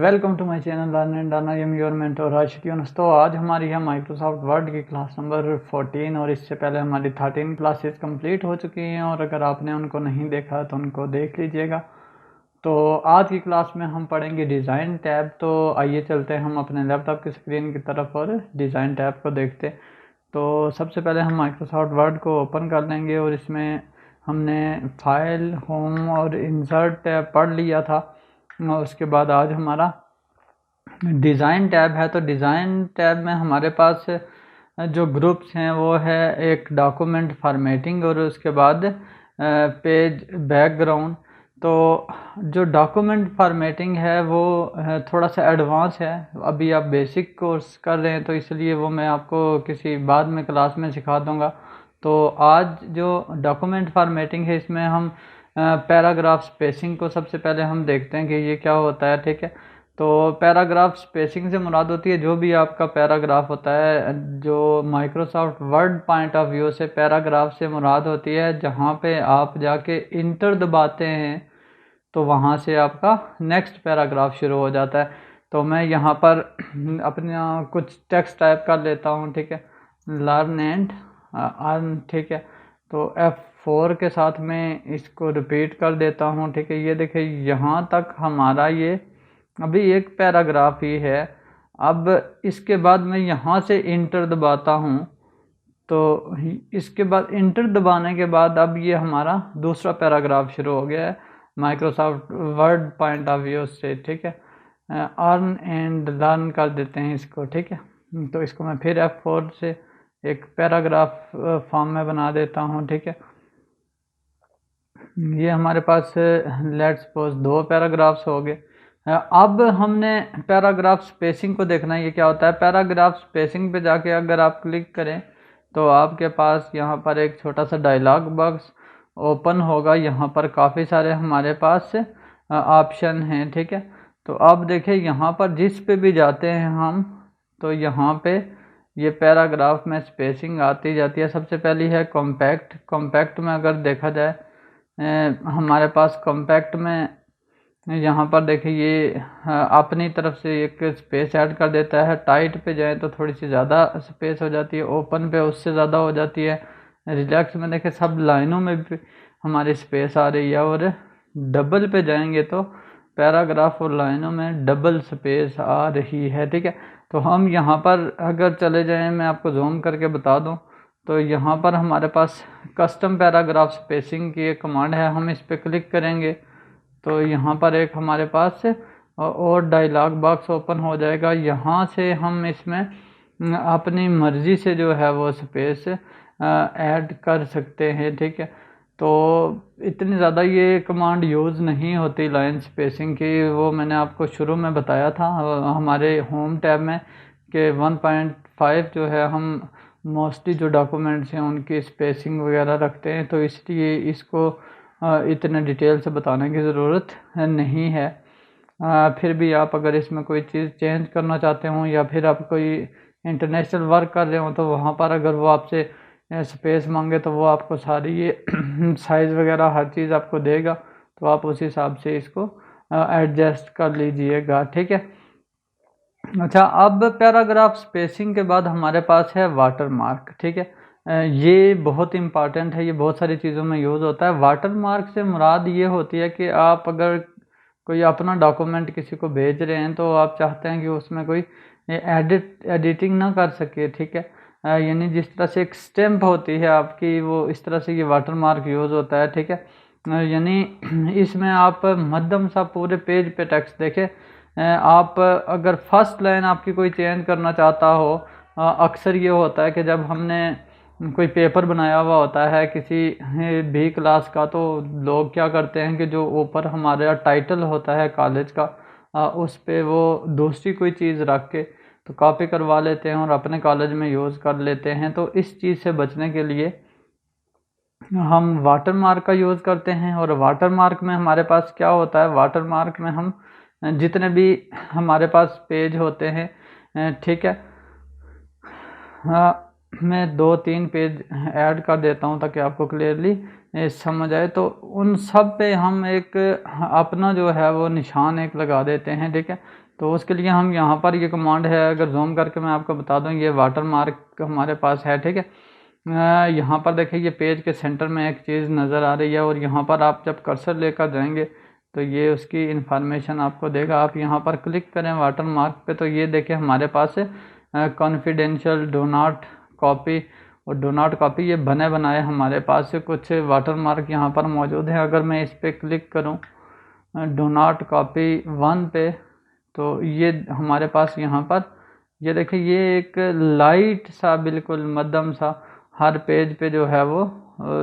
Welcome to my channel learn and earn. I am your mentor Rashid Yunus. तो आज हमारी है माइक्रोसॉफ्ट वर्ड की क्लास नंबर 14 और इससे पहले हमारी 13 क्लासेस कंप्लीट हो चुकी हैं और अगर आपने उनको नहीं देखा तो उनको देख लीजिएगा। तो आज की क्लास में हम पढ़ेंगे डिज़ाइन टैब। तो आइए चलते हैं हम अपने लैपटॉप की स्क्रीन की तरफ और डिज़ाइन टैब को देखते। तो सबसे पहले हम माइक्रोसॉफ्ट वर्ड को ओपन कर लेंगे और इसमें हमने फाइल, होम और इंसर्ट टैब पढ़ लिया था। उसके बाद आज हमारा डिज़ाइन टैब है। तो डिज़ाइन टैब में हमारे पास जो ग्रुप्स हैं वो है एक डॉक्यूमेंट फॉर्मेटिंग और उसके बाद पेज बैकग्राउंड। तो जो डॉक्यूमेंट फॉर्मेटिंग है वो थोड़ा सा एडवांस है। अभी आप बेसिक कोर्स कर रहे हैं तो इसलिए वो मैं आपको किसी बाद में क्लास में सिखा दूंगा। तो आज जो डॉक्यूमेंट फॉर्मेटिंग है इसमें हम पैराग्राफ स्पेसिंग को सबसे पहले हम देखते हैं कि ये क्या होता है। ठीक है, तो पैराग्राफ स्पेसिंग से मुराद होती है जो भी आपका पैराग्राफ होता है। जो Microsoft word point of view से पैराग्राफ से मुराद होती है जहाँ पे आप जाके इंटर दबाते हैं तो वहाँ से आपका नेक्स्ट पैराग्राफ शुरू हो जाता है। तो मैं यहाँ पर अपना कुछ टेक्स्ट टाइप कर लेता हूँ। ठीक है, लर्न एंड अर्न। ठीक है, तो F4 के साथ में इसको रिपीट कर देता हूँ। ठीक है, ये देखिए यहाँ तक हमारा ये अभी एक पैराग्राफ ही है। अब इसके बाद मैं यहाँ से इंटर दबाता हूँ तो इसके बाद इंटर दबाने के बाद अब ये हमारा दूसरा पैराग्राफ शुरू हो गया है Microsoft word point of view से। ठीक है, अर्न एंड लर्न कर देते हैं इसको। ठीक है, तो इसको मैं फिर F4 से एक पैराग्राफ फॉर्म में बना देता हूँ। ठीक है, ये हमारे पास लेट्स सपोज 2 पैराग्राफ्स हो गए। अब हमने पैराग्राफ स्पेसिंग को देखना है ये क्या होता है। पैराग्राफ स्पेसिंग पे जाके अगर आप क्लिक करें तो आपके पास यहाँ पर एक छोटा सा डायलॉग बॉक्स ओपन होगा। यहाँ पर काफ़ी सारे हमारे पास ऑप्शन हैं। ठीक है, तो अब देखिए यहाँ पर जिस पे भी जाते हैं हम तो यहाँ पे ये पैराग्राफ में स्पेसिंग आती जाती है। सबसे पहली है कॉम्पैक्ट। कॉम्पैक्ट में अगर देखा जाए हमारे पास कॉम्पैक्ट में यहाँ पर देखिए ये अपनी तरफ से एक स्पेस ऐड कर देता है। टाइट पे जाए तो थोड़ी सी ज़्यादा स्पेस हो जाती है, ओपन पे उससे ज़्यादा हो जाती है। रिलैक्स में देखिए सब लाइनों में भी हमारी स्पेस आ रही है और डबल पे जाएंगे तो पैराग्राफ और लाइनों में डबल स्पेस आ रही है। ठीक है, तो हम यहाँ पर अगर चले जाएँ, मैं आपको जूम करके बता दूँ तो यहाँ पर हमारे पास कस्टम पैराग्राफ स्पेसिंग की एक कमांड है। हम इस पर क्लिक करेंगे तो यहाँ पर एक हमारे पास और डायलॉग बॉक्स ओपन हो जाएगा। यहाँ से हम इसमें अपनी मर्ज़ी से जो है वो स्पेस ऐड कर सकते हैं। ठीक है, तो इतनी ज़्यादा ये कमांड यूज़ नहीं होती लाइन स्पेसिंग की, वो मैंने आपको शुरू में बताया था हमारे होम टैब में कि 1.5 जो है हम मोस्टली जो डॉक्यूमेंट्स हैं उनकी स्पेसिंग वगैरह रखते हैं, तो इसलिए इसको इतने डिटेल से बताने की ज़रूरत नहीं है। फिर भी आप अगर इसमें कोई चीज़ चेंज करना चाहते हो या फिर आप कोई इंटरनेशनल वर्क कर रहे हो तो वहाँ पर अगर वो आपसे स्पेस मांगे तो वो आपको सारी ये साइज़ वगैरह हर चीज़ आपको देगा, तो आप उस हिसाब से इसको एडजस्ट कर लीजिएगा। ठीक है, अच्छा, अब पैराग्राफ स्पेसिंग के बाद हमारे पास है वाटर मार्क। ठीक है, ये बहुत इम्पॉर्टेंट है, ये बहुत सारी चीज़ों में यूज़ होता है। वाटर मार्क से मुराद ये होती है कि आप अगर कोई अपना डॉक्यूमेंट किसी को भेज रहे हैं तो आप चाहते हैं कि उसमें कोई एडिटिंग ना कर सके। ठीक है, यानी जिस तरह से एक स्टैम्प होती है आपकी, वो इस तरह से ये वाटर मार्क यूज़ होता है। ठीक है, यानी इसमें आप मध्यम सा पूरे पेज पे टेक्स्ट देखें। आप अगर फर्स्ट लाइन आपकी कोई चेंज करना चाहता हो, अक्सर ये होता है कि जब हमने कोई पेपर बनाया हुआ होता है किसी भी क्लास का तो लोग क्या करते हैं कि जो ऊपर हमारा टाइटल होता है कॉलेज का उस पे वो दूसरी कोई चीज़ रख के तो कॉपी करवा लेते हैं और अपने कॉलेज में यूज़ कर लेते हैं। तो इस चीज़ से बचने के लिए हम वाटर मार्क का यूज़ करते हैं। और वाटर मार्क में हमारे पास क्या होता है, वाटर मार्क में हम जितने भी हमारे पास पेज होते हैं, ठीक है, मैं 2-3 पेज ऐड कर देता हूँ ताकि आपको क्लियरली समझ आए। तो उन सब पे हम एक अपना जो है वो निशान एक लगा देते हैं। ठीक है, तो उसके लिए हम यहाँ पर ये कमांड है, अगर जूम करके मैं आपको बता दूँ, ये वाटर मार्क हमारे पास है, ठीक है। यहाँ पर देखिए ये पेज के सेंटर में एक चीज़ नज़र आ रही है, और यहाँ पर आप जब कर्सर लेकर जाएंगे तो ये उसकी इंफॉर्मेशन आपको देगा। आप यहाँ पर क्लिक करें वाटर मार्क पे, तो ये देखिए हमारे पास कॉन्फिडेंशियल, डो नॉट कॉपी और डो नॉट कॉपी, ये बने बनाए हमारे पास से कुछ वाटर मार्क यहाँ पर मौजूद हैं। अगर मैं इस पर क्लिक करूँ डो नॉट कॉपी 1 पे, तो ये हमारे पास यहाँ पर ये देखिए ये एक लाइट सा, बिल्कुल मध्यम सा हर पेज पे जो है वो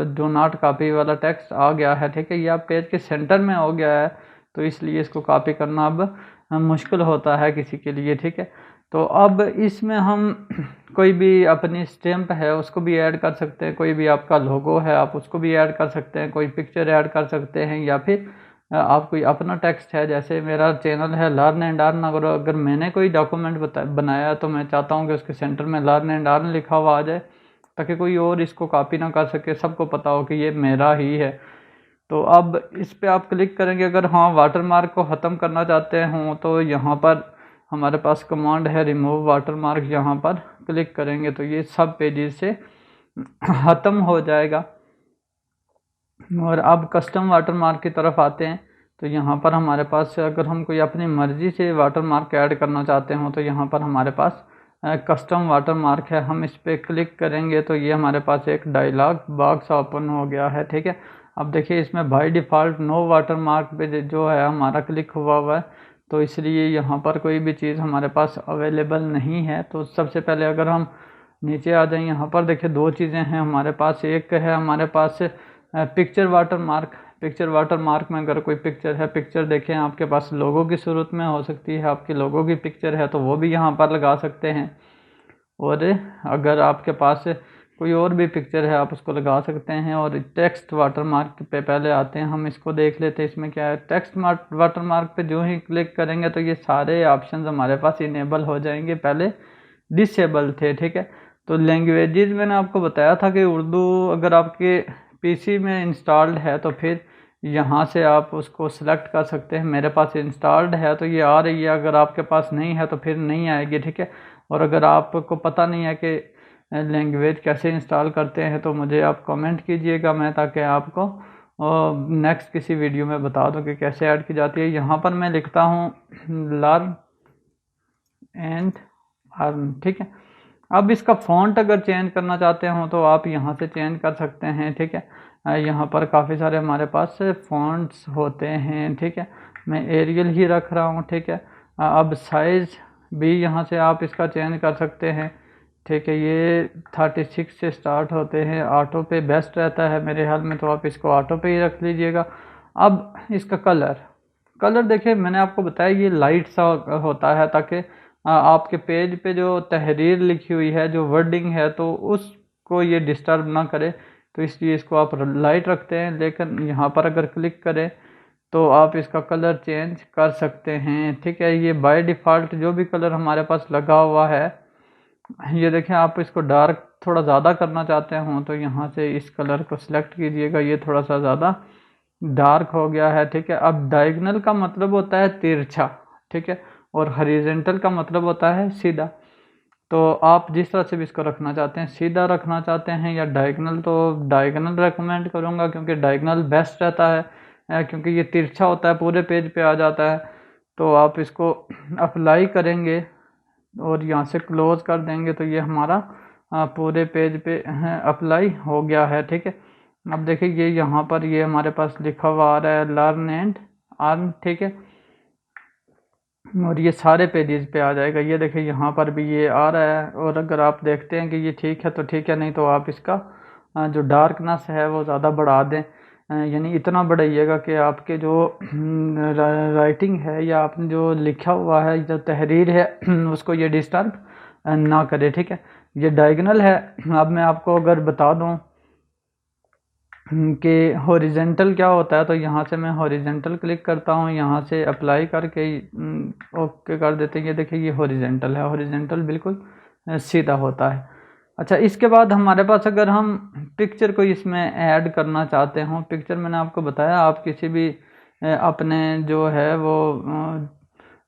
डो नॉट कॉपी वाला टेक्स्ट आ गया है, ठीक है। ये आप पेज के सेंटर में हो गया है, तो इसलिए इसको कॉपी करना अब मुश्किल होता है किसी के लिए, ठीक है। तो अब इसमें हम कोई भी अपनी स्टैम्प है उसको भी ऐड कर सकते हैं, कोई भी आपका लोगो है आप उसको भी ऐड कर सकते हैं, कोई पिक्चर ऐड कर सकते हैं, या फिर आप कोई अपना टेक्स्ट है, जैसे मेरा चैनल है लर्न एंड अर्न, अगर मैंने कोई डॉक्यूमेंट बनाया तो मैं चाहता हूँ कि उसके सेंटर में लर्न एंड अर्न लिखा हुआ आ जाए, ताकि कोई और इसको कॉपी ना कर सके, सबको पता हो कि ये मेरा ही है। तो अब इस पे आप क्लिक करेंगे, अगर हाँ वाटर मार्क को ख़त्म करना चाहते हों तो यहाँ पर हमारे पास कमांड है रिमूव वाटर मार्क, यहाँ पर क्लिक करेंगे तो ये सब पेजेस से ख़त्म हो जाएगा। और अब कस्टम वाटर मार्क की तरफ आते हैं, तो यहाँ पर हमारे पास अगर हम कोई अपनी मर्ज़ी से वाटर मार्क ऐड करना चाहते हों तो यहाँ पर हमारे पास कस्टम वाटर मार्क है। हम इस पर क्लिक करेंगे तो ये हमारे पास एक डायलॉग बॉक्स ओपन हो गया है, ठीक है। अब देखिए इसमें by default no watermark पे जो है हमारा क्लिक हुआ है, तो इसलिए यहाँ पर कोई भी चीज़ हमारे पास अवेलेबल नहीं है। तो सबसे पहले अगर हम नीचे आ जाएं, यहाँ पर देखिए दो चीज़ें हैं हमारे पास। एक है हमारे पास picture watermark. Picture watermark में अगर कोई पिक्चर है, पिक्चर देखें आपके पास लोगो की सूरत में हो सकती है, आपकी लोगो की पिक्चर है तो वो भी यहाँ पर लगा सकते हैं। और अगर आपके पास कोई और भी पिक्चर है आप उसको लगा सकते हैं। और टेक्स्ट वाटर मार्क पे पहले आते हैं, हम इसको देख लेते हैं इसमें क्या है। टेक्स्ट वाटर मार्क पे जो ही क्लिक करेंगे तो ये सारे ऑप्शन हमारे पास इनेबल हो जाएंगे, पहले डिसेबल थे, ठीक है। तो लैंग्वेजेस मैंने आपको बताया था कि उर्दू अगर आपके पीसी में इंस्टॉल्ड है तो फिर यहाँ से आप उसको सिलेक्ट कर सकते हैं। मेरे पास इंस्टॉल्ड है तो ये आ रही है, अगर आपके पास नहीं है तो फिर नहीं आएगी, ठीक है। और अगर आपको पता नहीं है कि लैंग्वेज कैसे इंस्टॉल करते हैं तो मुझे आप कमेंट कीजिएगा, मैं ताकि आपको नेक्स्ट किसी वीडियो में बता दूं कि कैसे ऐड की जाती है। यहाँ पर मैं लिखता हूँ लर्न एंड अर्न, ठीक है। अब इसका फ़ॉन्ट अगर चेंज करना चाहते हो तो आप यहाँ से चेंज कर सकते हैं, ठीक है। यहाँ पर काफ़ी सारे हमारे पास फ़ॉन्ट्स होते हैं, ठीक है। मैं एरियल ही रख रहा हूँ, ठीक है। अब साइज़ भी यहाँ से आप इसका चेंज कर सकते हैं, ठीक है। ये 36 से स्टार्ट होते हैं, ऑटो पे बेस्ट रहता है मेरे ख्याल में, तो आप इसको ऑटो पे ही रख लीजिएगा। अब इसका कलर देखिए मैंने आपको बताया ये लाइट सा होता है, ताकि आपके पेज पे जो तहरीर लिखी हुई है, जो वर्डिंग है, तो उसको ये डिस्टर्ब ना करे, तो इसलिए इसको आप लाइट रखते हैं। लेकिन यहाँ पर अगर क्लिक करें तो आप इसका कलर चेंज कर सकते हैं, ठीक है। ये बाय डिफ़ॉल्ट जो भी कलर हमारे पास लगा हुआ है, ये देखें, आप इसको डार्क थोड़ा ज़्यादा करना चाहते हो तो यहाँ से इस कलर को सिलेक्ट कीजिएगा, ये थोड़ा सा ज़्यादा डार्क हो गया है, ठीक है। अब डायगोनल का मतलब होता है तिरछा, ठीक है, और हॉरिजॉन्टल का मतलब होता है सीधा। तो आप जिस तरह से भी इसको रखना चाहते हैं, सीधा रखना चाहते हैं या डायगोनल, तो डायगोनल रेकमेंड करूँगा, क्योंकि डायगोनल बेस्ट रहता है, क्योंकि ये तिरछा होता है, पूरे पेज पे आ जाता है। तो आप इसको अप्लाई करेंगे और यहाँ से क्लोज कर देंगे तो ये हमारा पूरे पेज पे अप्लाई हो गया है, ठीक है। अब देखिए ये यहाँ पर ये हमारे पास लिखा हुआ आ रहा है लर्न एंड अर्न, ठीक है। और ये सारे पेजेस पे आ जाएगा, ये देखिए यहाँ पर भी ये आ रहा है। और अगर आप देखते हैं कि ये ठीक है तो ठीक है, नहीं तो आप इसका जो डार्कनेस है वो ज़्यादा बढ़ा दें, यानी इतना बढ़ाइएगा कि आपके जो राइटिंग है या आपने जो लिखा हुआ है, जो तहरीर है उसको ये डिस्टर्ब ना करे, ठीक है। ये डायगोनल है। अब मैं आपको अगर बता दूं कि हॉरिजेंटल क्या होता है, तो यहाँ से मैं हॉरिजेंटल क्लिक करता हूँ, यहाँ से अप्लाई करके ओके कर देते हैं। ये देखिए ये हॉरिजेंटल है, हॉरिजेंटल बिल्कुल सीधा होता है। अच्छा, इसके बाद हमारे पास अगर हम पिक्चर को इसमें ऐड करना चाहते हों, पिक्चर मैंने आपको बताया आप किसी भी अपने जो है वो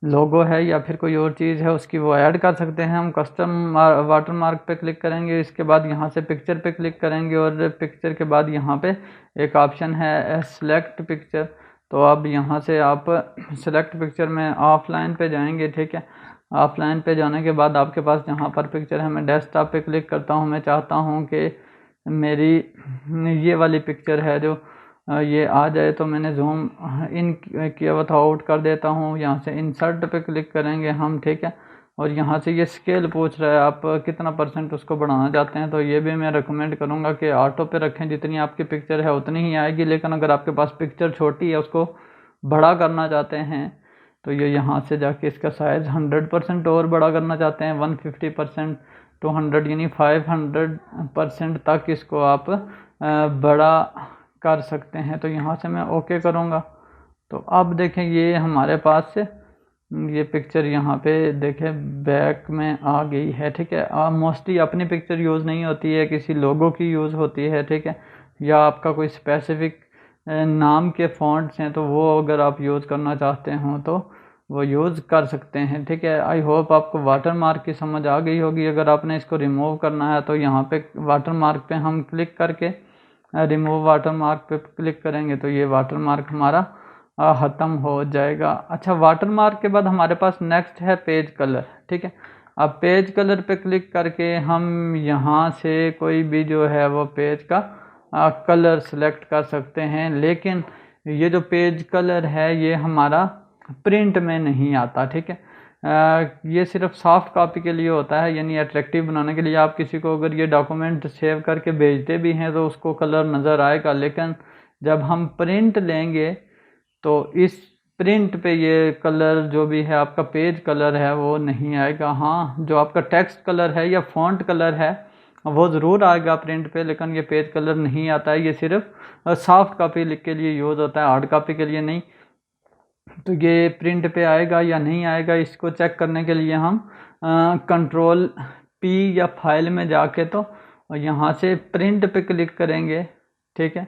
लोगो है या फिर कोई और चीज़ है उसकी वो ऐड कर सकते हैं। हम कस्टम वाटरमार्क पे क्लिक करेंगे, इसके बाद यहाँ से पिक्चर पे क्लिक करेंगे और पिक्चर के बाद यहाँ पे एक ऑप्शन है सेलेक्ट पिक्चर। तो अब यहाँ से आप सेलेक्ट पिक्चर में ऑफलाइन पे जाएंगे, ठीक है। ऑफलाइन पे जाने के बाद आपके पास यहाँ पर पिक्चर है, मैं डेस्कटॉप पे क्लिक करता हूँ। मैं चाहता हूँ कि मेरी ये वाली पिक्चर है जो ये आ जाए, तो मैंने जूम इन किया हुआ था, आउट कर देता हूँ। यहाँ से इंसर्ट पे क्लिक करेंगे हम, ठीक है। और यहाँ से ये स्केल पूछ रहा है आप कितना % उसको बढ़ाना चाहते हैं, तो ये भी मैं रिकमेंड करूँगा कि ऑटो पे रखें, जितनी आपकी पिक्चर है उतनी ही आएगी। लेकिन अगर आपके पास पिक्चर छोटी है, उसको बड़ा करना चाहते हैं, तो ये यहाँ से जाके इसका साइज़ 100% और बड़ा करना चाहते हैं, 150% टू 100 यानी 500% तक इसको आप बड़ा कर सकते हैं। तो यहाँ से मैं ओके करूँगा। तो अब देखें ये हमारे पास से ये पिक्चर यहाँ पे देखें बैक में आ गई है, ठीक है। मोस्टली अपनी पिक्चर यूज़ नहीं होती है, किसी लोगो की यूज़ होती है, ठीक है। या आपका कोई स्पेसिफिक नाम के फ़ॉन्ट्स हैं, तो वो अगर आप यूज़ करना चाहते हो तो वो यूज़ कर सकते हैं, ठीक है। आई होप आपको वाटरमार्क की समझ आ गई होगी। अगर आपने इसको रिमूव करना है तो यहाँ पे वाटरमार्क पे हम क्लिक करके रिमूव वाटरमार्क पे क्लिक करेंगे तो ये वाटरमार्क हमारा ख़त्म हो जाएगा। अच्छा, वाटरमार्क के बाद हमारे पास नेक्स्ट है पेज कलर, ठीक है। अब पेज कलर पे क्लिक करके हम यहाँ से कोई भी जो है वो पेज का कलर सेलेक्ट कर सकते हैं। लेकिन ये जो पेज कलर है ये हमारा प्रिंट में नहीं आता, ठीक है। ये सिर्फ सॉफ्ट कॉपी के लिए होता है, यानी अट्रैक्टिव बनाने के लिए। आप किसी को अगर ये डॉक्यूमेंट सेव करके भेजते भी हैं तो उसको कलर नज़र आएगा, लेकिन जब हम प्रिंट लेंगे तो इस प्रिंट पे ये कलर जो भी है आपका पेज कलर है वो नहीं आएगा। हाँ, जो आपका टेक्स्ट कलर है या फॉन्ट कलर है वो ज़रूर आएगा प्रिंट पे, लेकिन ये पेज कलर नहीं आता है। ये सिर्फ सॉफ्ट कॉपी के लिए यूज़ होता है, हार्ड कॉपी के लिए नहीं। तो ये प्रिंट पे आएगा या नहीं आएगा, इसको चेक करने के लिए हम कंट्रोल P या फाइल में जाके तो यहाँ से प्रिंट पे क्लिक करेंगे, ठीक है।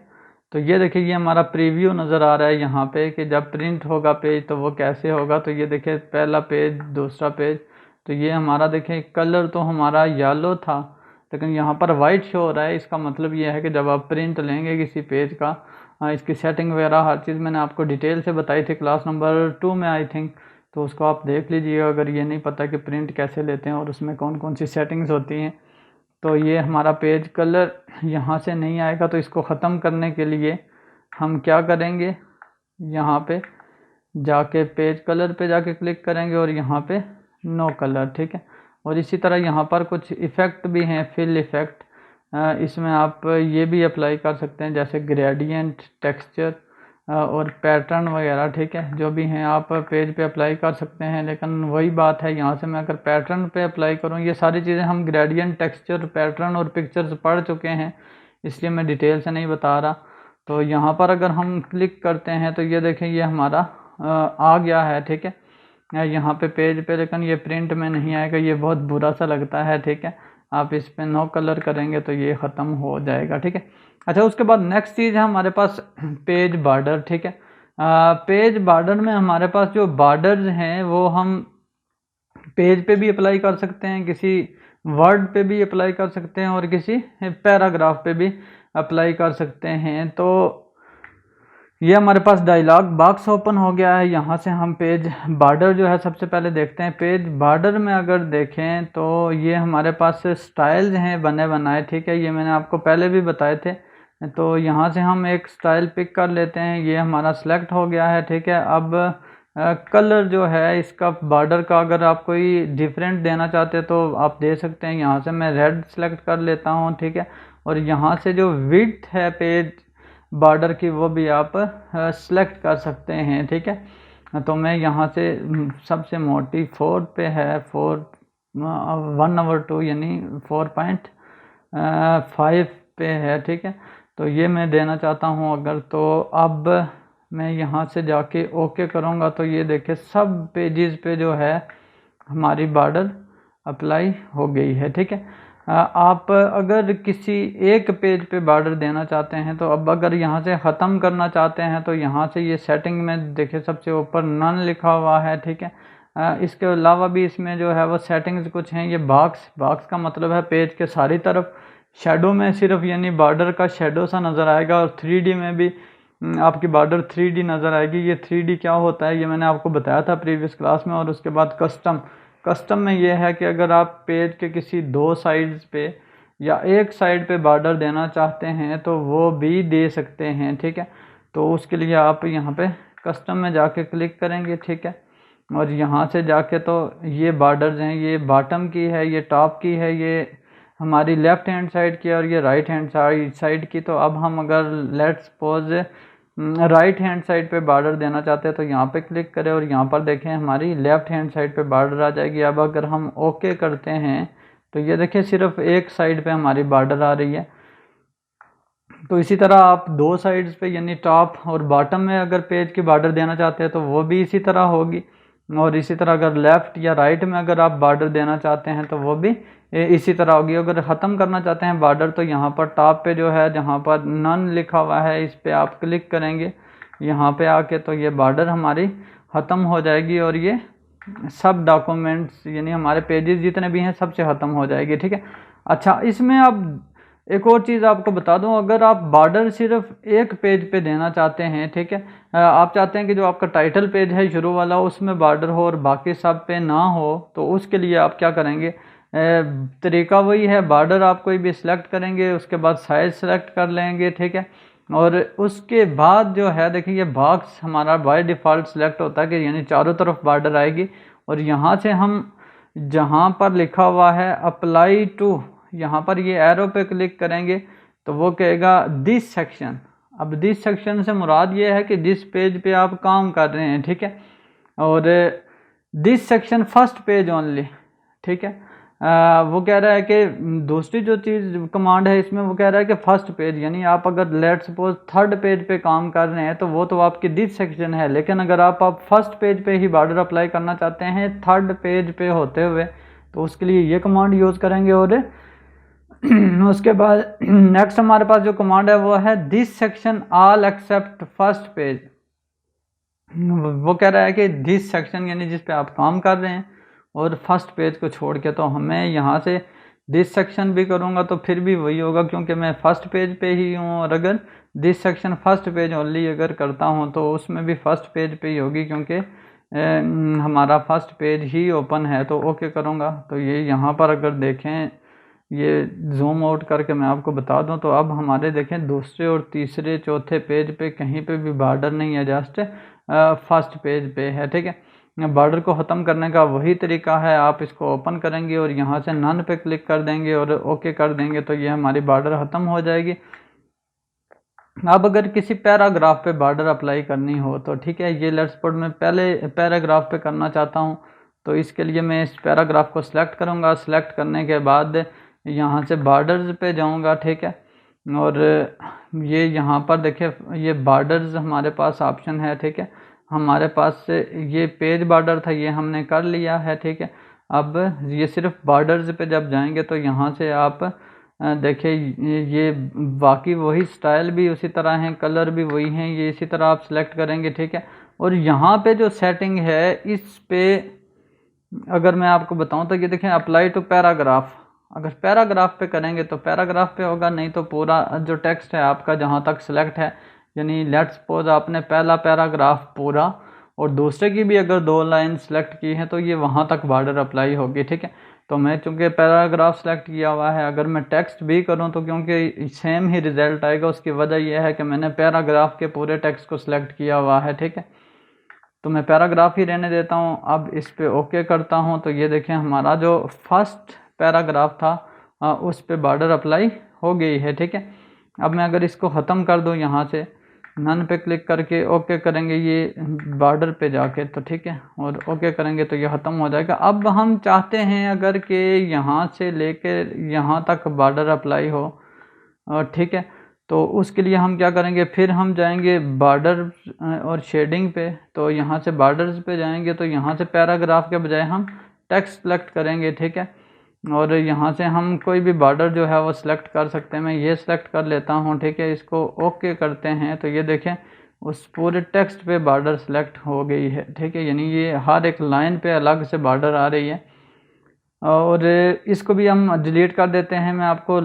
तो ये देखिए ये हमारा प्रीव्यू नज़र आ रहा है यहाँ पे कि जब प्रिंट होगा पेज तो वो कैसे होगा। तो ये देखिए पहला पेज, दूसरा पेज। तो ये हमारा देखिए कलर तो हमारा येलो था, लेकिन यहाँ पर वाइट शो हो रहा है। इसका मतलब ये है कि जब आप प्रिंट लेंगे किसी पेज का, इसकी सेटिंग वगैरह हर चीज़ मैंने आपको डिटेल से बताई थी क्लास नंबर 2 में आई थिंक, तो उसको आप देख लीजिएगा अगर ये नहीं पता कि प्रिंट कैसे लेते हैं और उसमें कौन कौन सी सेटिंग्स होती हैं। तो ये हमारा पेज कलर यहाँ से नहीं आएगा, तो इसको ख़त्म करने के लिए हम क्या करेंगे, यहाँ पे जाके पेज कलर पे जाके क्लिक करेंगे और यहाँ पे नो कलर, ठीक है। और इसी तरह यहाँ पर कुछ इफ़ेक्ट भी हैं, फिल इफ़ेक्ट। इसमें आप ये भी अप्लाई कर सकते हैं जैसे ग्रेडियंट, टेक्सचर और पैटर्न वगैरह, ठीक है। जो भी हैं आप पेज पे अप्लाई कर सकते हैं। लेकिन वही बात है, यहाँ से मैं अगर पैटर्न पे अप्लाई करूँ, ये सारी चीज़ें हम ग्रेडियंट, टेक्सचर, पैटर्न और पिक्चर्स पढ़ चुके हैं, इसलिए मैं डिटेल से नहीं बता रहा। तो यहाँ पर अगर हम क्लिक करते हैं तो ये देखें ये हमारा आ गया है, ठीक है, यहाँ पे पेज पे। लेकिन ये प्रिंट में नहीं आएगा, ये बहुत बुरा सा लगता है, ठीक है। आप इस पे नो कलर करेंगे तो ये ख़त्म हो जाएगा, ठीक है। अच्छा, उसके बाद नेक्स्ट चीज़ है हमारे पास पेज बॉर्डर, ठीक है। पेज बॉर्डर में हमारे पास जो बॉर्डर्स हैं वो हम पेज पे भी अप्लाई कर सकते हैं, किसी वर्ड पे भी अप्लाई कर सकते हैं और किसी पैराग्राफ पे भी अप्लाई कर सकते हैं। तो ये हमारे पास डायलॉग बॉक्स ओपन हो गया है। यहाँ से हम पेज बॉर्डर जो है सबसे पहले देखते हैं। पेज बॉर्डर में अगर देखें तो ये हमारे पास स्टाइल्स हैं बने बनाए, ठीक है। ये मैंने आपको पहले भी बताए थे। तो यहाँ से हम एक स्टाइल पिक कर लेते हैं, ये हमारा सेलेक्ट हो गया है, ठीक है। अब कलर जो है इसका बॉर्डर का अगर आप कोई डिफरेंट देना चाहते हैं तो आप दे सकते हैं। यहाँ से मैं रेड सेलेक्ट कर लेता हूँ, ठीक है। और यहाँ से जो विड्थ है पेज बॉर्डर की वो भी आप सेलेक्ट कर सकते हैं, ठीक है। तो मैं यहाँ से सबसे मोटी 4 पे है, 1/2 यानी 4.5 पे है, ठीक है। तो ये मैं देना चाहता हूँ अगर, तो अब मैं यहाँ से जाके ओके करूँगा तो ये देखे सब पेजेस पे जो है हमारी बॉर्डर अप्लाई हो गई है, ठीक है। आप अगर किसी एक पेज पे बॉर्डर देना चाहते हैं तो अब अगर यहाँ से ख़त्म करना चाहते हैं तो यहाँ से ये सेटिंग में देखिए सबसे ऊपर नन लिखा हुआ है, ठीक है। इसके अलावा भी इसमें जो है वो सेटिंग्स कुछ हैं। ये बॉक्स का मतलब है पेज के सारी तरफ, शेडो में सिर्फ यानी बॉर्डर का शेडो सा नज़र आएगा, और 3D में भी आपकी बॉर्डर 3D नज़र आएगी। ये 3D क्या होता है ये मैंने आपको बताया था प्रीवियस क्लास में। और उसके बाद कस्टम में ये है कि अगर आप पेज के किसी 2 साइड्स पे या एक साइड पे बॉर्डर देना चाहते हैं तो वो भी दे सकते हैं, ठीक है। तो उसके लिए आप यहाँ पे कस्टम में जाके क्लिक करेंगे, ठीक है। और यहाँ से जाके तो ये बॉर्डर्स हैं, ये बॉटम की है, ये टॉप की है, ये हमारी लेफ़्ट हैंड साइड की और ये राइट हैंड साइड की। तो अब हम अगर let's suppose right hand side पे बॉर्डर देना चाहते हैं तो यहाँ पे क्लिक करें और यहाँ पर देखें हमारी लेफ़्ट हैंड साइड पे बॉर्डर आ जाएगी। अब अगर हम ओके करते हैं तो ये देखें सिर्फ एक साइड पे हमारी बॉर्डर आ रही है। तो इसी तरह आप 2 साइड्स पे यानी टॉप और बॉटम में अगर पेज की बॉर्डर देना चाहते हैं तो वो भी इसी तरह होगी। और इसी तरह अगर लेफ़्ट या राइट में अगर आप बॉर्डर देना चाहते हैं तो वो भी इसी तरह होगी। अगर ख़त्म करना चाहते हैं बॉर्डर तो यहाँ पर टॉप पे जो है जहाँ पर नन लिखा हुआ है इस पर आप क्लिक करेंगे यहाँ पे आके, तो ये बॉर्डर हमारी ख़त्म हो जाएगी और ये सब डॉक्यूमेंट्स यानी हमारे पेजेस जितने भी हैं सबसे ख़त्म हो जाएगी, ठीक है। अच्छा, इसमें अब एक और चीज़ आपको बता दूं, अगर आप बॉर्डर सिर्फ एक पेज पे देना चाहते हैं, ठीक है, आप चाहते हैं कि जो आपका टाइटल पेज है शुरू वाला उसमें बॉर्डर हो और बाकी सब पे ना हो, तो उसके लिए आप क्या करेंगे, तरीका वही है, बॉर्डर आप कोई भी सिलेक्ट करेंगे, उसके बाद साइज सेलेक्ट कर लेंगे, ठीक है। और उसके बाद जो है देखिए ये बॉक्स हमारा बाय डिफ़ॉल्ट सिलेक्ट होता है कि यानी चारों तरफ बॉर्डर आएगी। और यहाँ से हम जहाँ पर लिखा हुआ है अप्लाई टू, यहाँ पर ये एरो पे क्लिक करेंगे तो वो कहेगा दिस सेक्शन। अब दिस सेक्शन से मुराद ये है कि जिस पेज पे आप काम कर रहे हैं, ठीक है। और this section first page only, ठीक है। वो कह रहा है कि दूसरी जो चीज़ कमांड है इसमें वो कह रहा है कि फर्स्ट पेज, यानी आप अगर लेट सपोज थर्ड पेज पे काम कर रहे हैं तो वो तो आपकी दिस सेक्शन है, लेकिन अगर आप फर्स्ट पेज पे ही बॉर्डर अप्लाई करना चाहते हैं थर्ड पेज पे होते हुए तो उसके लिए ये कमांड यूज़ करेंगे। और उसके बाद नेक्स्ट हमारे पास जो कमांड है वो है this section all except first page. वो कह रहा है कि दिस सेक्शन यानी जिस पे आप काम कर रहे हैं और फर्स्ट पेज को छोड़ के, तो हमें यहाँ से दिस सेक्शन भी करूँगा तो फिर भी वही होगा क्योंकि मैं फ़र्स्ट पेज पे ही हूँ। और अगर this section first page only अगर करता हूँ तो उसमें भी फर्स्ट पेज पे ही होगी क्योंकि हमारा फर्स्ट पेज ही ओपन है। तो ओके करूँगा तो ये यहाँ पर अगर देखें, ये जूम आउट करके मैं आपको बता दूं तो अब हमारे देखें दूसरे और तीसरे चौथे पेज पे कहीं पे भी बॉर्डर नहीं है, जस्ट फर्स्ट पेज पे है, ठीक है। बॉर्डर को ख़त्म करने का वही तरीका है, आप इसको ओपन करेंगे और यहाँ से नन पे क्लिक कर देंगे और ओके कर देंगे तो ये हमारी बॉर्डर ख़त्म हो जाएगी। अब अगर किसी पैराग्राफ पे बॉर्डर अप्लाई करनी हो तो ठीक है, ये लेट्स सपोज मैं पहले पैराग्राफ पे करना चाहता हूँ तो इसके लिए मैं इस पैराग्राफ को सिलेक्ट करूँगा। सिलेक्ट करने के बाद यहाँ से बॉर्डर्स पे जाऊँगा, ठीक है। और ये यहाँ पर देखिए ये बॉर्डर्स हमारे पास ऑप्शन है, ठीक है। हमारे पास से ये पेज बॉर्डर था, ये हमने कर लिया है, ठीक है। अब ये सिर्फ बॉर्डर्स पे जब जाएंगे तो यहाँ से आप देखिए ये बाकी वही स्टाइल भी उसी तरह हैं, कलर भी वही हैं, ये इसी तरह आप सिलेक्ट करेंगे, ठीक है। और यहाँ पे जो सेटिंग है इस पे अगर मैं आपको बताऊं तो ये देखें अप्लाई टू पैराग्राफ, अगर पैराग्राफ पे करेंगे तो पैराग्राफ पे होगा, नहीं तो पूरा जो टेक्स्ट है आपका जहाँ तक सिलेक्ट है, यानी लेट्स सपोज आपने पहला पैराग्राफ पूरा और दूसरे की भी अगर 2 लाइन सेलेक्ट की है तो ये वहाँ तक बॉर्डर अप्लाई होगी, ठीक है। तो मैं चूँकि पैराग्राफ सेलेक्ट किया हुआ है, अगर मैं टेक्स्ट भी करूँ तो क्योंकि सेम ही रिज़ल्ट आएगा, उसकी वजह यह है कि मैंने पैराग्राफ के पूरे टेक्स्ट को सिलेक्ट किया हुआ है, ठीक है। तो मैं पैराग्राफ ही रहने देता हूँ। अब इस पे ओके करता हूँ तो ये देखें हमारा जो फर्स्ट पैराग्राफ था उस पे बॉर्डर अप्लाई हो गई है, ठीक है। अब मैं अगर इसको ख़त्म कर दूँ यहाँ से नन पे क्लिक करके ओके करेंगे ये बॉर्डर पे जाके तो ठीक है, और ओके करेंगे तो ये ख़त्म हो जाएगा। अब हम चाहते हैं अगर कि यहाँ से लेके यहाँ तक बॉर्डर अप्लाई हो, ठीक है, तो उसके लिए हम क्या करेंगे, फिर हम जाएंगे बॉर्डर और शेडिंग पे, तो यहाँ से बॉर्डर्स पे जाएंगे तो यहाँ से पैराग्राफ के बजाय हम टेक्स्ट सेलेक्ट करेंगे, ठीक है। और यहाँ से हम कोई भी बॉर्डर जो है वो सिलेक्ट कर सकते हैं, मैं ये सिलेक्ट कर लेता हूँ, ठीक है। इसको ओके करते हैं तो ये देखें उस पूरे टेक्स्ट पे बॉर्डर सेलेक्ट हो गई है, ठीक है। यानी ये हर एक लाइन पे अलग से बॉर्डर आ रही है। और इसको भी हम डिलीट कर देते हैं। मैं आपको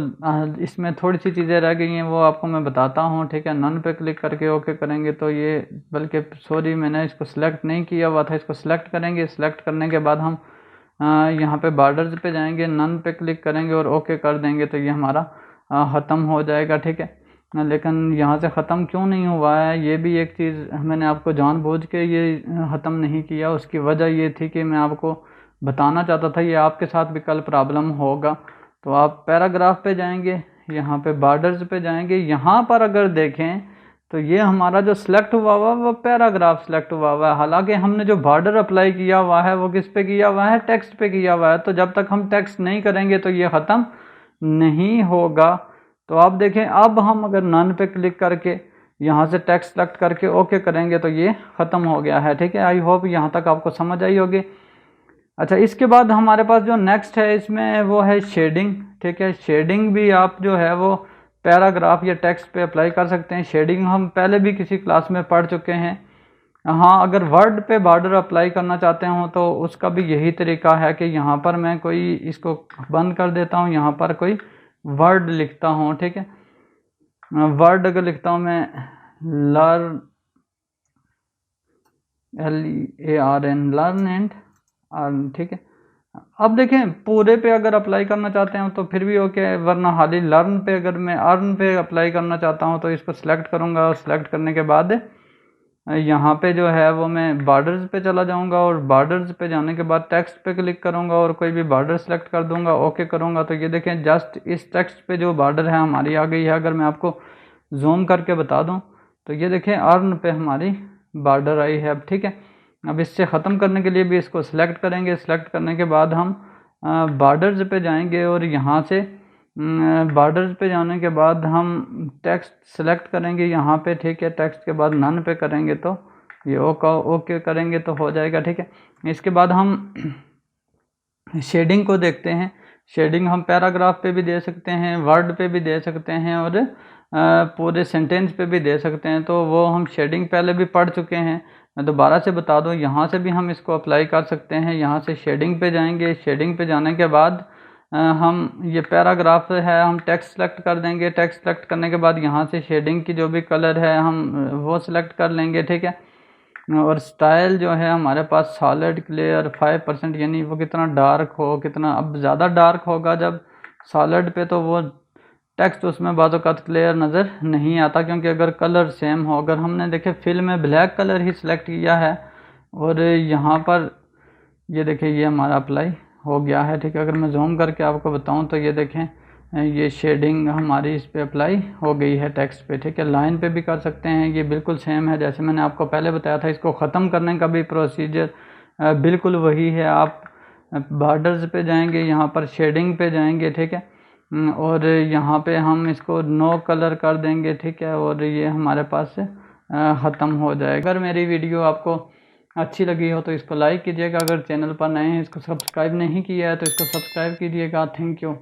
इसमें थोड़ी सी चीज़ें रह गई हैं वो आपको मैं बताता हूँ, ठीक है। नन पे क्लिक करके ओके करेंगे तो ये, बल्कि सॉरी मैंने इसको सिलेक्ट नहीं किया हुआ था, इसको सिलेक्ट करेंगे। सिलेक्ट करने के बाद हम यहाँ पे बॉर्डर्स पे जाएंगे, नन पे क्लिक करेंगे और ओके कर देंगे तो ये हमारा ख़त्म हो जाएगा, ठीक है। लेकिन यहाँ से ख़त्म क्यों नहीं हुआ है, ये भी एक चीज़ मैंने आपको जानबूझ के ये ख़त्म नहीं किया। उसकी वजह ये थी कि मैं आपको बताना चाहता था ये आपके साथ भी कल प्रॉब्लम होगा। तो आप पैराग्राफ पे जाएंगे, यहाँ पे बॉर्डर्स पे जाएंगे, यहाँ पर अगर देखें तो ये हमारा जो सिलेक्ट हुआ हुआ वो पैराग्राफ सिलेक्ट हुआ हुआ है। हालांकि हमने जो बॉर्डर अप्लाई किया हुआ है वो किस पे किया हुआ है, टेक्स्ट पे किया हुआ है। तो जब तक हम टेक्स्ट नहीं करेंगे तो ये ख़त्म नहीं होगा। तो आप देखें, अब हम अगर नन पे क्लिक करके यहाँ से टेक्स्ट सेलेक्ट करके ओके करेंगे तो ये ख़त्म हो गया है, ठीक है। आई होप यहाँ तक आपको समझ आई होगी। अच्छा, इसके बाद हमारे पास जो नेक्स्ट है इसमें वो है शेडिंग, ठीक है। शेडिंग भी आप जो है वो पैराग्राफ या टेक्स्ट पे अप्लाई कर सकते हैं। शेडिंग हम पहले भी किसी क्लास में पढ़ चुके हैं। हाँ, अगर वर्ड पे बॉर्डर अप्लाई करना चाहते हो तो उसका भी यही तरीका है कि यहाँ पर मैं कोई इसको बंद कर देता हूँ, यहाँ पर कोई वर्ड लिखता हूँ, ठीक है। वर्ड अगर लिखता हूँ मैं learn, LEARN, learn and earn, ठीक है। अब देखें, पूरे पे अगर अप्लाई करना चाहते हैं तो फिर भी ओके, वरना खाली लर्न पे अगर मैं अर्न पे अप्लाई करना चाहता हूँ तो इसको सिलेक्ट करूँगा और सिलेक्ट करने के बाद यहाँ पे जो है वो मैं बॉर्डर्स पे चला जाऊँगा और बॉर्डर्स पे जाने के बाद टेक्स्ट पे क्लिक करूँगा और कोई भी बॉर्डर सेलेक्ट कर दूँगा, ओके करूँगा तो ये देखें जस्ट इस टेक्स्ट पे जो बॉर्डर है हमारी आ गई है। अगर मैं आपको जूम करके बता दूँ तो ये देखें अर्न पे हमारी बॉर्डर आई है अब, ठीक है। अब इससे ख़त्म करने के लिए भी इसको सिलेक्ट करेंगे। सिलेक्ट करने के बाद हम बॉर्डर्स पे जाएंगे और यहाँ से बॉर्डर्स पे जाने के बाद हम टेक्स्ट सेलेक्ट करेंगे यहाँ पे, ठीक है। टेक्स्ट के बाद नन पे करेंगे तो ये ओके करेंगे तो हो जाएगा, ठीक है। इसके बाद हम शेडिंग को देखते हैं। शेडिंग हम पैराग्राफ पे भी दे सकते हैं, वर्ड पे भी दे सकते हैं और पूरे सेंटेंस पे भी दे सकते हैं। तो वो हम शेडिंग पहले भी पढ़ चुके हैं, मैं दोबारा से बता दूं। यहाँ से भी हम इसको अप्लाई कर सकते हैं। यहाँ से शेडिंग पे जाएंगे। शेडिंग पे जाने के बाद हम ये पैराग्राफ है, हम टेक्स्ट सेलेक्ट कर देंगे। टेक्स्ट सेलेक्ट करने के बाद यहाँ से शेडिंग की जो भी कलर है हम वो सिलेक्ट कर लेंगे, ठीक है। और स्टाइल जो है हमारे पास सॉलिड क्लियर 5%, यानी वो कितना डार्क हो, कितना, अब ज़्यादा डार्क होगा जब सॉलिड पे तो वो टेक्स्ट उसमें बाज़ औक़ात क्लियर नज़र नहीं आता, क्योंकि अगर कलर सेम हो, अगर हमने देखे फिल में ब्लैक कलर ही सिलेक्ट किया है और यहाँ पर ये देखें ये हमारा अप्लाई हो गया है, ठीक है। अगर मैं जूम करके आपको बताऊं तो ये देखें ये शेडिंग हमारी इस पे अप्लाई हो गई है टेक्स्ट पे, ठीक है। लाइन पे भी कर सकते हैं, ये बिल्कुल सेम है जैसे मैंने आपको पहले बताया था। इसको ख़त्म करने का भी प्रोसीजर बिल्कुल वही है। आप बॉर्डर्स पे जाएंगे, यहाँ पर शेडिंग पे जाएंगे, ठीक है। और यहाँ पे हम इसको नो कलर कर देंगे, ठीक है। और ये हमारे पास से ख़त्म हो जाएगा। अगर मेरी वीडियो आपको अच्छी लगी हो तो इसको लाइक कीजिएगा। अगर चैनल पर नए हैं, इसको सब्सक्राइब नहीं किया है तो इसको सब्सक्राइब कीजिएगा। Thank you.